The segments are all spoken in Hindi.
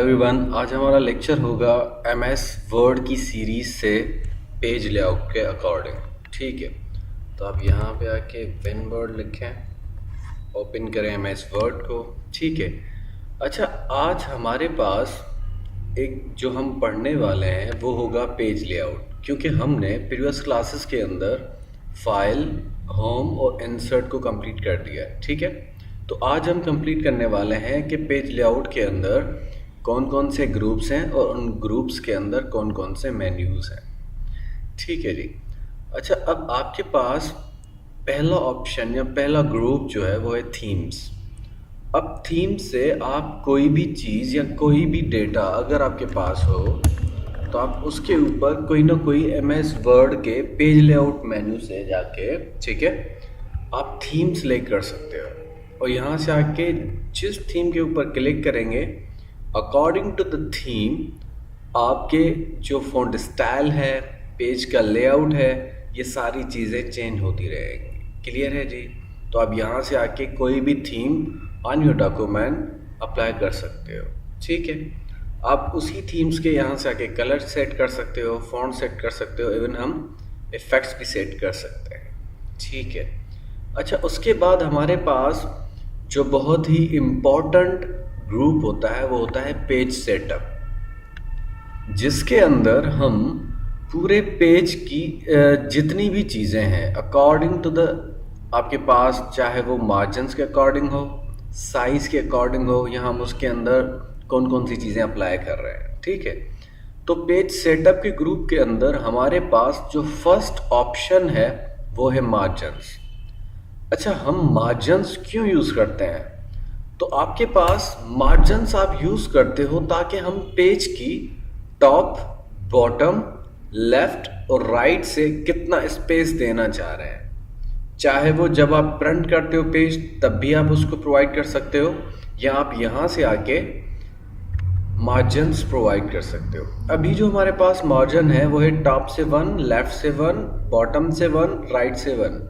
एवरीवन, आज हमारा लेक्चर होगा एमएस वर्ड की सीरीज से पेज लेआउट के अकॉर्डिंग। ठीक है, तो आप यहाँ पे आके पेन वर्ड लिखें, ओपन करें एमएस वर्ड को। ठीक है, अच्छा, आज हमारे पास एक जो हम पढ़ने वाले हैं वो होगा पेज लेआउट, क्योंकि हमने प्रीवियस क्लासेस के अंदर फाइल, होम और इंसर्ट को कंप्लीट कर दिया है। ठीक है, तो आज हम कंप्लीट करने वाले हैं कि पेज लेआउट के अंदर कौन कौन से ग्रुप्स हैं और उन ग्रुप्स के अंदर कौन कौन से मेन्यूज़ हैं। ठीक है जी। अच्छा, अब आपके पास पहला ऑप्शन या पहला ग्रुप जो है वो है थीम्स। अब थीम से आप कोई भी चीज़ या कोई भी डेटा अगर आपके पास हो तो आप उसके ऊपर कोई ना कोई एमएस वर्ड के पेज लेआउट मेन्यू से जाके, ठीक है, आप थीम सेलेक्ट कर सकते हो और यहाँ से आके जिस थीम के ऊपर क्लिक करेंगे अकॉर्डिंग टू द थीम आपके जो फ़ॉन्ट स्टाइल है, पेज का लेआउट है, ये सारी चीज़ें चेंज होती रहेंगी। क्लियर है जी? तो आप यहाँ से आके कोई भी theme on your document apply कर सकते हो। ठीक है, आप उसी थीम्स के यहाँ से आके कलर सेट कर सकते हो, फ़ॉन्ट सेट कर सकते हो, इवन हम इफ़ेक्ट्स भी सेट कर सकते हैं। ठीक है, अच्छा, उसके बाद हमारे पास जो बहुत ही इम्पोर्टेंट ग्रुप होता है वो होता है पेज सेटअप, जिसके अंदर हम पूरे पेज की जितनी भी चीज़ें हैं अकॉर्डिंग टू द आपके पास, चाहे वो मार्जिन्स के अकॉर्डिंग हो, साइज़ के अकॉर्डिंग हो, या हम उसके अंदर कौन कौन सी चीज़ें अप्लाई कर रहे हैं। ठीक है, तो पेज सेटअप के ग्रुप के अंदर हमारे पास जो फर्स्ट ऑप्शन है वो है मार्जिन्स। अच्छा, हम मार्जिन्स क्यों यूज़ करते हैं? तो आपके पास मार्जिन्स आप यूज़ करते हो ताकि हम पेज की टॉप, बॉटम, लेफ्ट और राइट से कितना स्पेस देना चाह रहे हैं। चाहे वो जब आप प्रिंट करते हो पेज तब भी आप उसको प्रोवाइड कर सकते हो, या आप यहाँ से आके मार्जिन्स प्रोवाइड कर सकते हो। अभी जो हमारे पास मार्जिन है वो है टॉप से 1, लेफ्ट से 1, बॉटम से 1, राइट से 1।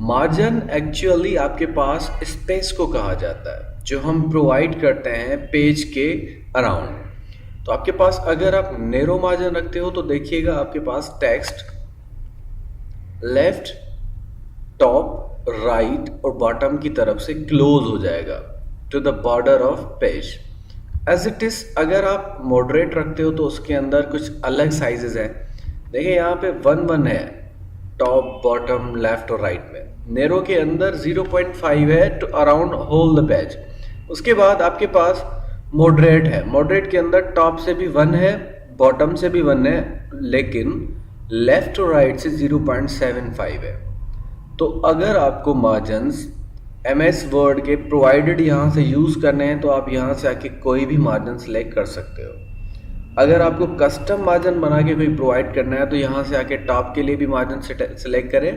मार्जिन एक्चुअली आपके पास स्पेस को कहा जाता है जो हम प्रोवाइड करते हैं पेज के अराउंड। तो आपके पास अगर आप नैरो मार्जिन रखते हो तो देखिएगा आपके पास टेक्स्ट लेफ्ट, टॉप, राइट और बॉटम की तरफ से क्लोज हो जाएगा to the border of page. As it is अगर आप मॉडरेट रखते हो तो उसके अंदर कुछ अलग साइजेस हैं। देखिए यहाँ पे 1 है टॉप, बॉटम, लेफ्ट और राइट में। नैरो के अंदर 0.5 है to around whole the page. उसके बाद आपके पास मॉडरेट है। मॉडरेट के अंदर टॉप से भी 1 है, बॉटम से भी 1 है, लेकिन लेफ्ट और राइट से 0.75 है। तो अगर आपको मार्जिन्स एमएस वर्ड के प्रोवाइडेड यहाँ से यूज़ करने हैं तो आप यहाँ से आके कोई भी मार्जिन सेलेक्ट कर सकते हो। अगर आपको कस्टम मार्जिन बना के कोई प्रोवाइड करना है तो यहाँ से आके टॉप के लिए भी मार्जिन सेलेक्ट करें,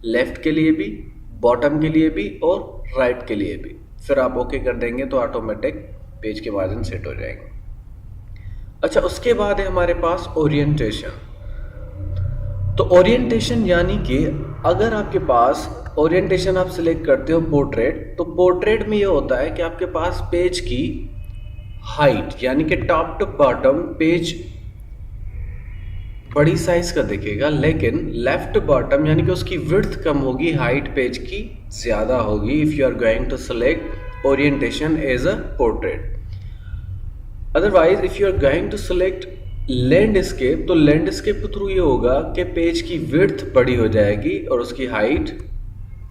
लेफ्ट के लिए भी, बॉटम के लिए भी और राइट के लिए भी। फिर आप ओके कर देंगे तो ऑटोमेटिक पेज के मार्जिन सेट हो जाएंगे। अच्छा, उसके बाद है हमारे पास ओरिएंटेशन। तो ओरिएंटेशन यानी कि अगर आपके पास ओरिएंटेशन आप सिलेक्ट करते हो पोर्ट्रेट, तो पोर्ट्रेट में ये होता है कि आपके पास पेज की हाइट यानी कि टॉप टू बॉटम पेज बड़ी साइज का दिखेगा, लेकिन लेफ्ट बॉटम यानी कि उसकी विड्थ कम होगी, हाइट पेज की ज़्यादा होगी if you are going to select orientation as a portrait. Otherwise if you are going to select landscape, तो लैंडस्केप के थ्रू ये होगा कि पेज की विड्थ बड़ी हो जाएगी और उसकी हाइट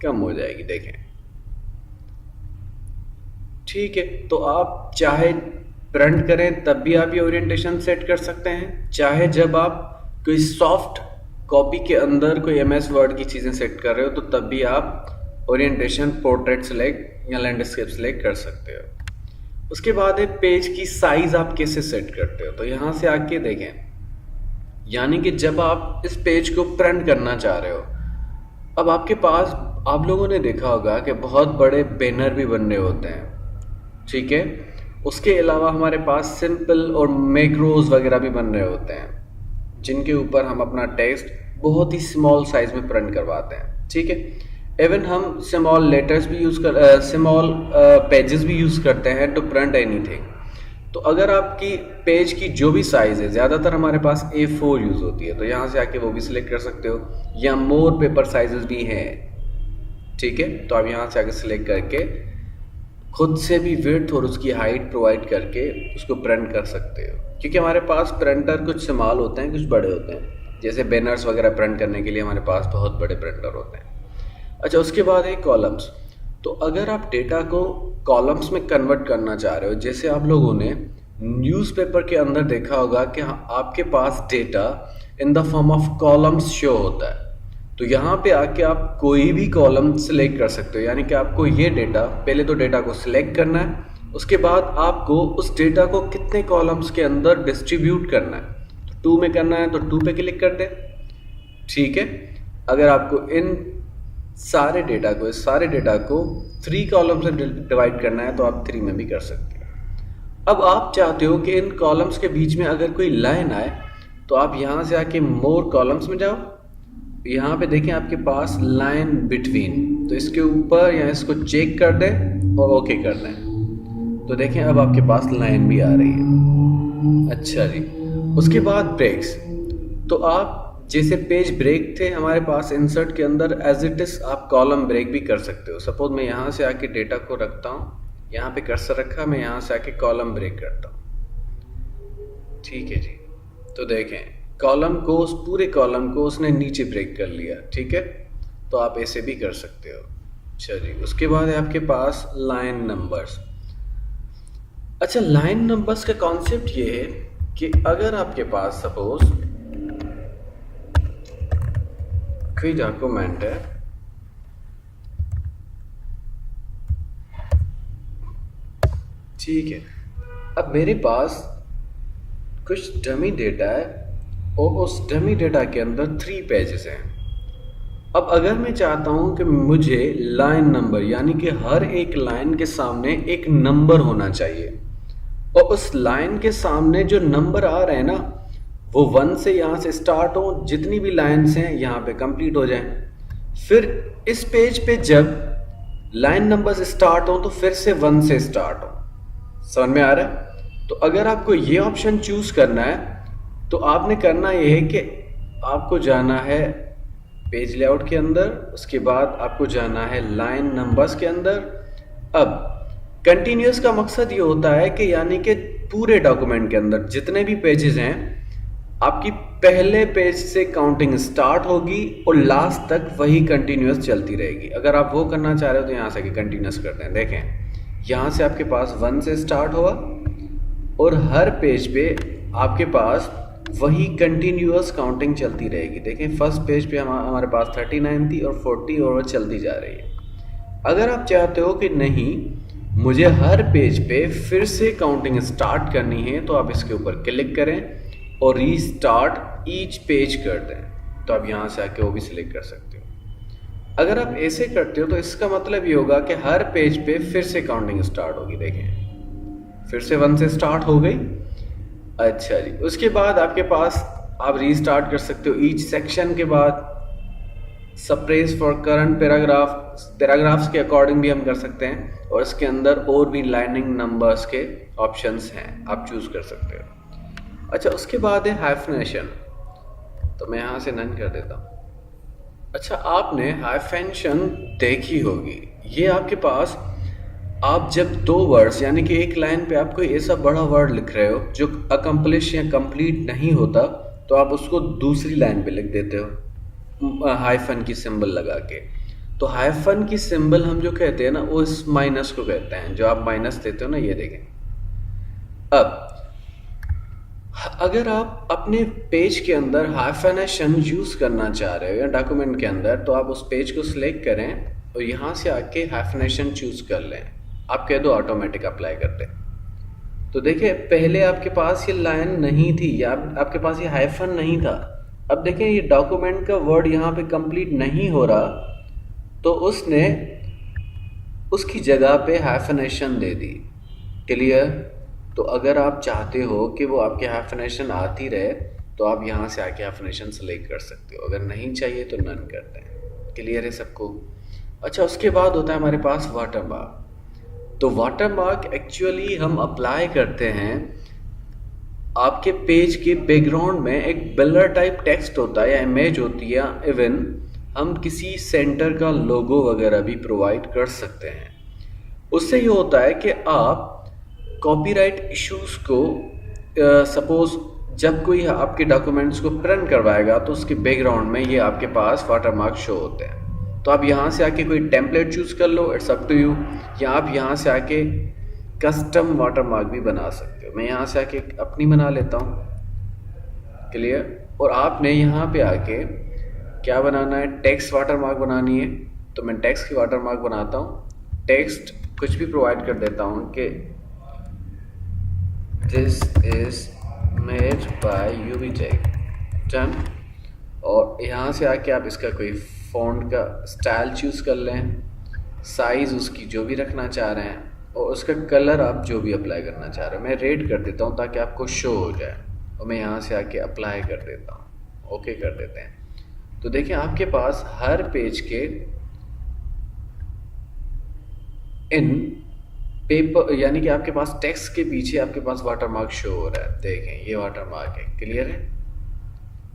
कम हो जाएगी। देखें, ठीक है, तो आप चाहे प्रिंट करें तब भी आप ये ओरिएंटेशन सेट कर सकते हैं, चाहे जब आप कोई सॉफ्ट कॉपी के अंदर कोई एमएस वर्ड की चीज़ें सेट कर रहे हो तो तब भी आप ओरिएंटेशन पोर्ट्रेट सेलेक्ट या लैंडस्केप सेलेक्ट कर सकते हो। उसके बाद है पेज की साइज आप कैसे सेट करते हो। तो यहाँ से आके देखें, यानी कि जब आप इस पेज को प्रिंट करना चाह रहे हो, अब आपके पास, आप लोगों ने देखा होगा कि बहुत बड़े बैनर भी बन रहे होते हैं। ठीक है, उसके अलावा हमारे पास सिंपल और मैक्रोज वगैरह भी बन रहे होते हैं जिनके ऊपर हम अपना टेक्स्ट बहुत ही स्मॉल साइज में प्रिंट करवाते हैं। ठीक है, इवन हम स्मॉल लेटर्स भी यूज़ कर, स्मॉल पेजेस भी यूज़ करते हैं टू प्रिंट एनीथिंग। तो अगर आपकी पेज की जो भी साइज़ है, ज़्यादातर हमारे पास A4 यूज़ होती है, तो यहाँ से आके वो भी सिलेक्ट कर सकते हो, या मोर पेपर साइजेस भी हैं, ठीक है। तो आप यहाँ से आके सिलेक्ट करके खुद से भी विड्थ और उसकी हाइट प्रोवाइड करके उसको प्रिंट कर सकते हो, क्योंकि हमारे पास प्रिंटर कुछ स्मॉल होते हैं, कुछ बड़े होते हैं। जैसे बैनर्स वगैरह प्रिंट करने के लिए हमारे पास बहुत बड़े प्रिंटर होते हैं। अच्छा, उसके बाद है कॉलम्स। तो अगर आप डेटा को कॉलम्स में कन्वर्ट करना चाह रहे हो, जैसे आप लोगों ने न्यूज़पेपर के अंदर देखा होगा कि आपके पास data in the form of columns show होता है, तो यहाँ पे आके आप कोई भी कॉलम सिलेक्ट कर सकते हो। यानी कि आपको ये डेटा, पहले तो डेटा को सिलेक्ट करना है, उसके बाद आपको उस डेटा को कितने कॉलम्स के अंदर डिस्ट्रीब्यूट करना है। तो 2 में करना है तो 2 पे क्लिक कर दें, ठीक है। अगर आपको इस सारे डेटा को 3 कॉलम से डिवाइड करना है तो आप 3 में भी कर सकते हो। अब आप चाहते हो कि इन कॉलम्स के बीच में अगर कोई लाइन आए, तो आप यहाँ से आके मोर कॉलम्स में जाओ, यहाँ पे देखें आपके पास लाइन बिटवीन, तो इसके ऊपर या इसको चेक कर दें और ओके कर दें, तो देखें अब आपके पास लाइन भी आ रही है। अच्छा जी, उसके बाद ब्रेक्स। तो आप जैसे पेज ब्रेक थे हमारे पास इंसर्ट के अंदर, एज इट इज आप कॉलम ब्रेक भी कर सकते हो। सपोज मैं यहाँ से आके डेटा को रखता हूँ, यहाँ पे कर्सर रखा, मैं यहाँ से आके कॉलम ब्रेक करता हूँ, ठीक है जी। तो देखें कॉलम को, उस पूरे कॉलम को उसने नीचे ब्रेक कर लिया, ठीक है। तो आप ऐसे भी कर सकते हो। अच्छा जी, उसके बाद है आपके पास लाइन नंबर्स। अच्छा, लाइन नंबर्स का कॉन्सेप्ट ये है कि अगर आपके पास सपोज कोई डॉक्यूमेंट है, ठीक है, अब मेरे पास कुछ डमी डेटा है और उस डमी डेटा के अंदर 3 पेजेस हैं। अब अगर मैं चाहता हूं कि मुझे लाइन नंबर, यानी कि हर एक लाइन के सामने एक नंबर होना चाहिए, और उस लाइन के सामने जो नंबर आ रहे हैं ना, वो 1 से यहाँ से स्टार्ट हो, जितनी भी लाइन्स हैं यहाँ पे कंप्लीट हो जाएं। फिर इस पेज पे जब लाइन नंबर्स स्टार्ट हो तो फिर से 1 से स्टार्ट हो। समझ में आ रहा है? तो अगर आपको ये ऑप्शन चूज करना है तो आपने करना ये है कि आपको जाना है पेज लेआउट के अंदर, उसके बाद आपको जाना है लाइन नंबर्स के अंदर। अब कंटिन्यूस का मकसद ये होता है कि यानी कि पूरे डॉक्यूमेंट के अंदर जितने भी पेजेस हैं, आपकी पहले पेज से काउंटिंग स्टार्ट होगी और लास्ट तक वही कंटिन्यूस चलती रहेगी। अगर आप वो करना चाह रहे हो तो यहाँ से कंटिन्यूस करते हैं। देखें यहाँ से आपके पास 1 से स्टार्ट हुआ और हर पेज पे आपके पास वही कंटिन्यूअस काउंटिंग चलती रहेगी। देखें फर्स्ट पेज पे हमारे पास 39 थी और 40 और वो चलती जा रही है। अगर आप चाहते हो कि नहीं मुझे हर पेज पे फिर से काउंटिंग स्टार्ट करनी है, तो आप इसके ऊपर क्लिक करें और रीस्टार्ट ईच पेज कर दें, तो आप यहाँ से आके वो भी सिलेक्ट कर सकते हो। अगर आप ऐसे करते हो तो इसका मतलब ये होगा कि हर पेज पे फिर से काउंटिंग स्टार्ट होगी। देखें फिर से 1 से स्टार्ट हो गई। अच्छा जी, उसके बाद आपके पास आप रीस्टार्ट कर सकते हो ईच सेक्शन के बाद। सप्रेस फॉर करंट पैराग्राफ्स के अकॉर्डिंग भी हम कर सकते हैं, और इसके अंदर और भी लाइनिंग नंबर्स के ऑप्शंस हैं, आप चूज कर सकते हो। अच्छा, उसके बाद है हाइफनेशन, तो मैं यहाँ से नन कर देता हूँ। अच्छा, आपने हाइफेंशन देखी होगी, ये आपके पास आप जब 2 वर्ड्स यानी कि एक लाइन पे आप कोई ऐसा बड़ा वर्ड लिख रहे हो जो अकम्प्लिश या कंप्लीट नहीं होता, तो आप उसको दूसरी लाइन पे लिख देते हो हाइफन की सिंबल लगा के। तो हाइफन की सिंबल हम जो कहते हैं ना, वो इस माइनस को कहते हैं, जो आप माइनस देते हो ना, ये देखें। अब अगर आप अपने पेज के अंदर हाइफनेशन यूज करना चाह रहे हो या डॉक्यूमेंट के अंदर, तो आप उस पेज को सिलेक्ट करें और यहाँ से आके हाइफनेशन चूज कर लें। आप कह दो ऑटोमेटिक अप्लाई कर दें। तो देखिए पहले आपके पास ये लाइन नहीं थी या आपके पास ये हाइफन नहीं था। अब देखें ये डॉक्यूमेंट का वर्ड यहाँ पे कंप्लीट नहीं हो रहा, तो उसने उसकी जगह पे हाइफनेशन दे दी। क्लियर? तो अगर आप चाहते हो कि वो आपके हाइफनेशन आती रहे, तो आप यहाँ से आके हाइफनेशन सेलेक्ट कर सकते हो। अगर नहीं चाहिए तो नन करते हैं। क्लियर है सबको? अच्छा, उसके बाद होता है हमारे पास वाटर बार। तो वाटरमार्क एक्चुअली हम अप्लाई करते हैं, आपके पेज के बैकग्राउंड में एक बलर टाइप टेक्स्ट होता है या इमेज होती है, इवन हम किसी सेंटर का लोगो वगैरह भी प्रोवाइड कर सकते हैं। उससे ये होता है कि आप कॉपीराइट इश्यूज को सपोज जब कोई आपके डॉक्यूमेंट्स को प्रिंट करवाएगा तो उसके बैकग्राउंड में ये आपके पास वाटरमार्क शो होते हैं। तो आप यहाँ से आके कोई टेम्पलेट चूज़ कर लो, इट्स अप टू यू, या आप यहाँ से आके कस्टम वाटरमार्क भी बना सकते हो। मैं यहाँ से आके अपनी बना लेता हूँ, क्लियर। और आपने यहाँ पे आके क्या बनाना है, टेक्स्ट वाटरमार्क बनानी है। तो मैं टेक्स्ट की वाटरमार्क बनाता हूँ, टेक्स्ट कुछ भी प्रोवाइड कर देता हूँ कि this is made by UV tech, done. और यहाँ से आके आप इसका कोई फ़ॉन्ट का स्टाइल चूज़ कर लें, साइज़ उसकी जो भी रखना चाह रहे हैं, और उसका कलर आप जो भी अप्लाई करना चाह रहे हो। मैं रेड कर देता हूँ ताकि आपको शो हो जाए, और मैं यहाँ से आके अप्लाई कर देता हूँ, ओके कर देते हैं। तो देखिए आपके पास हर पेज के इन पेपर, यानी कि आपके पास टेक्स्ट के पीछे आपके पास वाटरमार्क शो हो रहा है। देखें ये वाटरमार्क है, क्लियर है,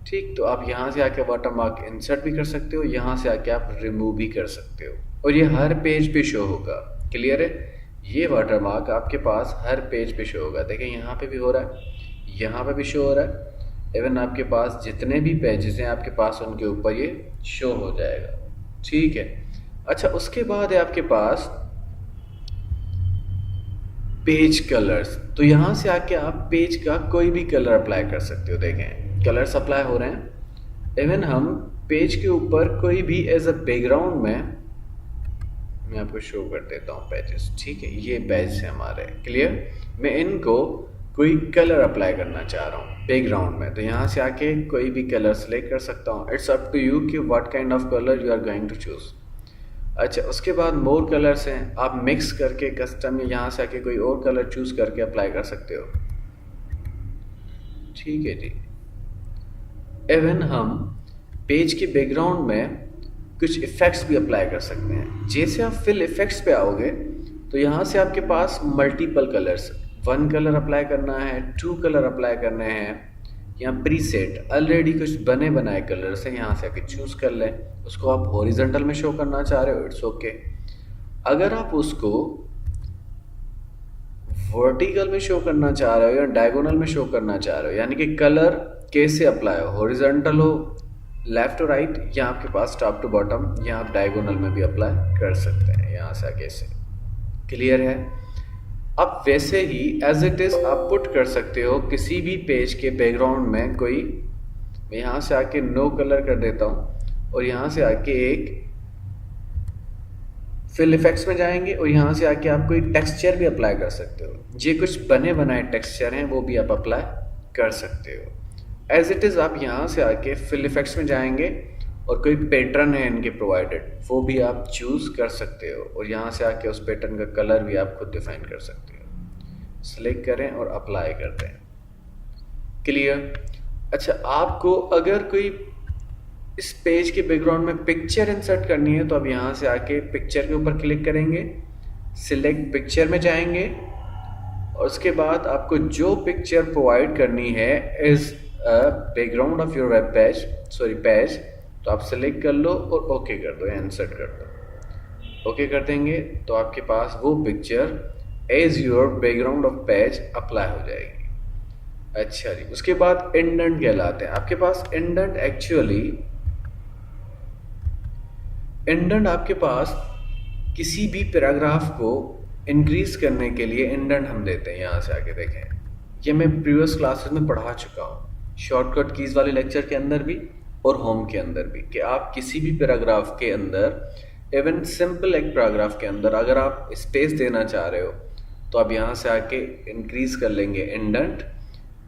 ठीक। तो आप यहाँ से आके वाटरमार्क इंसर्ट भी कर सकते हो, यहाँ से आके आप रिमूव भी कर सकते हो, और ये हर पेज पे शो होगा, क्लियर है। ये वाटरमार्क आपके पास हर पेज पे शो होगा। देखें यहाँ पे भी हो रहा है, यहाँ पे भी शो हो रहा है, इवन आपके पास जितने भी पेजेस हैं आपके पास उनके ऊपर ये शो हो जाएगा, ठीक है। अच्छा, उसके बाद है आपके पास पेज कलर्स। तो यहाँ से आके आप पेज का कोई भी कलर अप्लाई कर सकते हो। देखें कलर्स अप्लाई हो रहे हैं, इवन हम पेज के ऊपर कोई भी एज अ बैकग्राउंड में, मैं आपको शो कर देता हूँ पेजेस, ठीक है। ये पेज है हमारे, क्लियर। मैं इनको कोई कलर अप्लाई करना चाह रहा हूँ बैकग्राउंड में, तो यहाँ से आके कोई भी कलर सेलेक्ट कर सकता हूँ। इट्स अप टू यू कि what kind of colour you are going to choose. अच्छा, उसके बाद मोर कलर्स हैं, आप मिक्स करके कस्टम में यहाँ से आके कोई और कलर चूज करके अप्लाई कर सकते हो, ठीक है जी। इवन हम पेज के बैकग्राउंड में कुछ इफ़ेक्ट्स भी अप्लाई कर सकते हैं। जैसे आप फिल इफ़ेक्ट्स पे आओगे तो यहाँ से आपके पास मल्टीपल कलर्स, 1 कलर अप्लाई करना है, 2 कलर अप्लाई करने हैं, या प्रीसेट ऑलरेडी कुछ बने बनाए कलर्स हैं, यहाँ से आके चूज़ कर लें। उसको आप हॉरिजॉन्टल में शो करना चाह रहे हो, इट्स ओके। अगर आप उसको वर्टिकल में शो करना चाह रहे हो या डायगोनल में शो करना चाह रहे हो, यानी कि कलर कैसे अप्लाई हो, हॉरिजॉन्टल हो, लेफ्ट और राइट, या आपके पास टॉप टू बॉटम, या आप डायगोनल में भी अप्लाई कर सकते हैं यहाँ से आगे से, क्लियर है। अब वैसे ही एज इट इज़ आप पुट कर सकते हो किसी भी पेज के बैकग्राउंड में कोई, मैं यहाँ से आके नो कलर कर देता हूँ, और यहाँ से आके एक फिल इफेक्ट्स में जाएंगे, और यहाँ से आके आप कोई टेक्सचर भी अप्लाई कर सकते हो। ये कुछ बने बनाए टेक्सचर हैं, वो भी आप अप्लाई कर सकते हो। एज इट इज़ आप यहाँ से आके फिल इफेक्ट्स में जाएंगे, और कोई पैटर्न है इनके प्रोवाइडेड, वो भी आप चूज़ कर सकते हो, और यहाँ से आके उस पैटर्न का कलर भी आप खुद डिफाइन कर सकते हो। सेलेक्ट करें और अप्लाई कर दें, क्लियर। अच्छा, आपको अगर कोई इस पेज के बैकग्राउंड में पिक्चर इंसर्ट करनी है तो आप यहाँ से आके पिक्चर के ऊपर क्लिक करेंगे, सिलेक्ट पिक्चर में जाएंगे, और उसके बाद आपको जो पिक्चर प्रोवाइड करनी है is background of your web page, sorry page, तो आप सेलेक्ट कर लो और ओके कर दो या इंसर्ट कर दो। ओके कर देंगे तो आपके पास वो picture as your background of page apply हो जाएगी। अच्छा जी, उसके बाद इंडेंट कहलाते हैं आपके पास। इंडेंट एक्चुअली, इंडेंट आपके पास किसी भी पैराग्राफ को इंक्रीज करने के लिए इंडेंट हम देते हैं। यहाँ से आके देखें, ये मैं प्रीवियस क्लासेस में पढ़ा चुका हूँ, शॉर्टकट कीज वाले लेक्चर के अंदर भी और होम के अंदर भी, कि आप किसी भी पैराग्राफ के अंदर, इवन सिंपल एक पैराग्राफ के अंदर अगर आप स्पेस देना चाह रहे हो तो आप यहाँ से आके इंक्रीज कर लेंगे इंडेंट,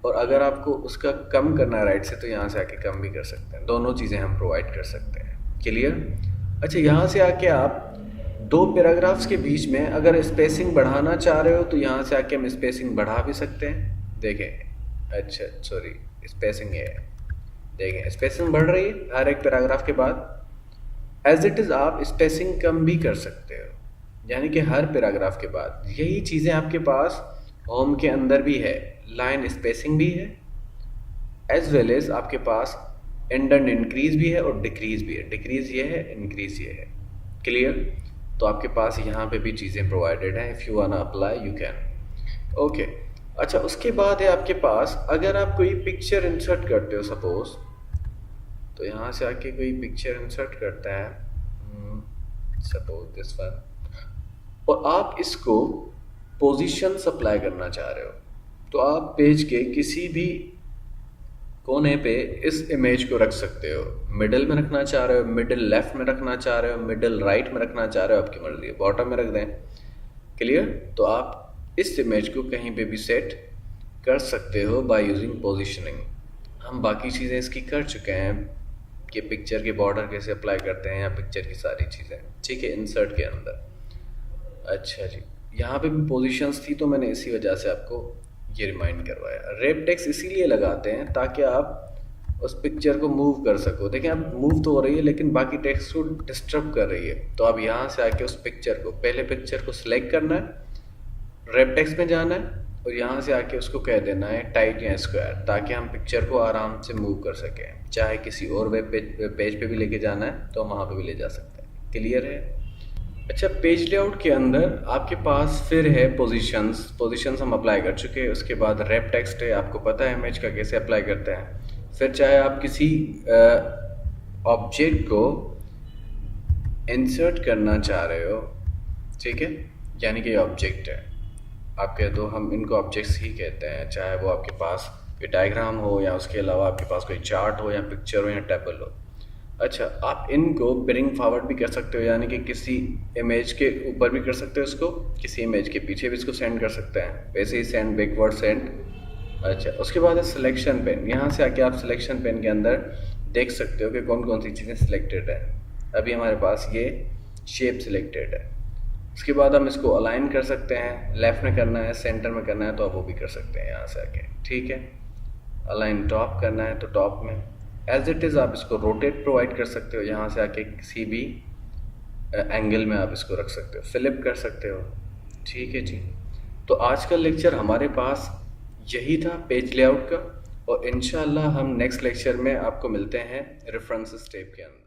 और अगर आपको उसका कम करना है राइट से तो यहाँ से आके कम भी कर सकते हैं। दोनों चीज़ें हम प्रोवाइड कर सकते हैं, क्लियर। अच्छा, यहाँ से आके आप दो पैराग्राफ्स के बीच में अगर स्पेसिंग बढ़ाना चाह रहे हो तो यहाँ से आके हम स्पेसिंग बढ़ा भी सकते हैं। देखें, अच्छा सॉरी, स्पेसिंग है, देखें स्पेसिंग बढ़ रही है हर एक पैराग्राफ के बाद। एज इट इज़ आप स्पेसिंग कम भी कर सकते हो, यानी कि हर पैराग्राफ के बाद यही चीज़ें आपके पास होम के अंदर भी है, लाइन स्पेसिंग भी है, एज वेल एज आपके पास इंडेंट इंक्रीज भी है और डिक्रीज भी है। डिक्रीज ये है, इंक्रीज ये है। क्लियर? तो आपके पास यहाँ पे भी चीज़ें प्रोवाइडेड हैं। If you want apply you can. Okay, अच्छा उसके बाद है आपके पास, अगर आप कोई पिक्चर इंसर्ट करते हो सपोज, तो यहाँ से आके कोई पिक्चर इंसर्ट करता है सपोज दिस वन, और आप इसको पोजीशन अप्लाई करना चाह रहे हो, तो आप पेज के किसी भी कोने पे इस इमेज को रख सकते हो। मिडल में रखना चाह रहे हो, मिडल लेफ्ट में रखना चाह रहे हो, मिडल राइट में रखना चाह रहे हो, आपकी मर्जी है, बॉटम में रख दें। क्लियर? तो आप इस इमेज को कहीं पे भी सेट कर सकते हो बाय यूजिंग पोजीशनिंग। हम बाकी चीज़ें इसकी कर चुके हैं कि पिक्चर के बॉर्डर कैसे अप्लाई करते हैं या पिक्चर की सारी चीज़ें, ठीक है, इंसर्ट के अंदर। अच्छा जी, यहाँ पे भी पोजीशंस थी तो मैंने इसी वजह से आपको ये रिमाइंड करवाया। रेप टेक्स्ट इसीलिए लगाते हैं ताकि आप उस पिक्चर को मूव कर सको। देखें अब मूव तो हो रही है लेकिन बाकी टेक्स्ट को डिस्टर्ब कर रही है, तो अब यहाँ से आके उस पिक्चर को, पहले पिक्चर को सिलेक्ट करना है, रेप टेक्स्ट में जाना है और यहाँ से आके उसको कह देना है टाइट या स्क्वायर, ताकि हम पिक्चर को आराम से मूव कर सकें। चाहे किसी और वेब पेज पे भी लेके जाना है तो वहाँ पे भी ले जा सकते हैं। क्लियर है? अच्छा, पेज लेआउट के अंदर आपके पास फिर है पोजीशंस हम अप्लाई कर चुके हैं। उसके बाद रेप टेक्स्ट है, आपको पता है इमेज का कैसे अप्लाई करते हैं। फिर चाहे आप किसी ऑब्जेक्ट को इंसर्ट करना चाह रहे हो, ठीक है, यानी कि ये ऑब्जेक्ट है, आप कह दो, हम इनको ऑब्जेक्ट्स ही कहते हैं, चाहे वो आपके पास कोई डायग्राम हो या उसके अलावा आपके पास कोई चार्ट हो या पिक्चर हो या टेबल हो। अच्छा, आप इनको ब्रिंग फॉरवर्ड भी कर सकते हो, यानी कि किसी इमेज के ऊपर भी कर सकते हो इसको, किसी इमेज के पीछे भी इसको सेंड कर सकते हैं, वैसे ही सेंड, बैकवर्ड सेंड। अच्छा, उसके बाद है सिलेक्शन पेन। यहाँ से आके आप सिलेक्शन पेन के अंदर देख सकते हो कि कौन कौन सी चीज़ें सिलेक्टेड है। अभी हमारे पास ये शेप सिलेक्टेड है। उसके बाद हम इसको अलाइन कर सकते हैं, लेफ़्ट में करना है, सेंटर में करना है तो आप वो भी कर सकते हैं यहाँ से आके, ठीक है। अलाइन टॉप करना है तो टॉप में, एज इट इज़ आप इसको रोटेट प्रोवाइड कर सकते हो, यहाँ से आके किसी भी एंगल में आप इसको रख सकते हो, फ्लिप कर सकते हो, ठीक है जी। तो आज का लेक्चर हमारे पास यही था पेज लेआउट का, और इंशाल्लाह हम नेक्स्ट लेक्चर में आपको मिलते हैं रेफरेंस स्टेप के अंदर।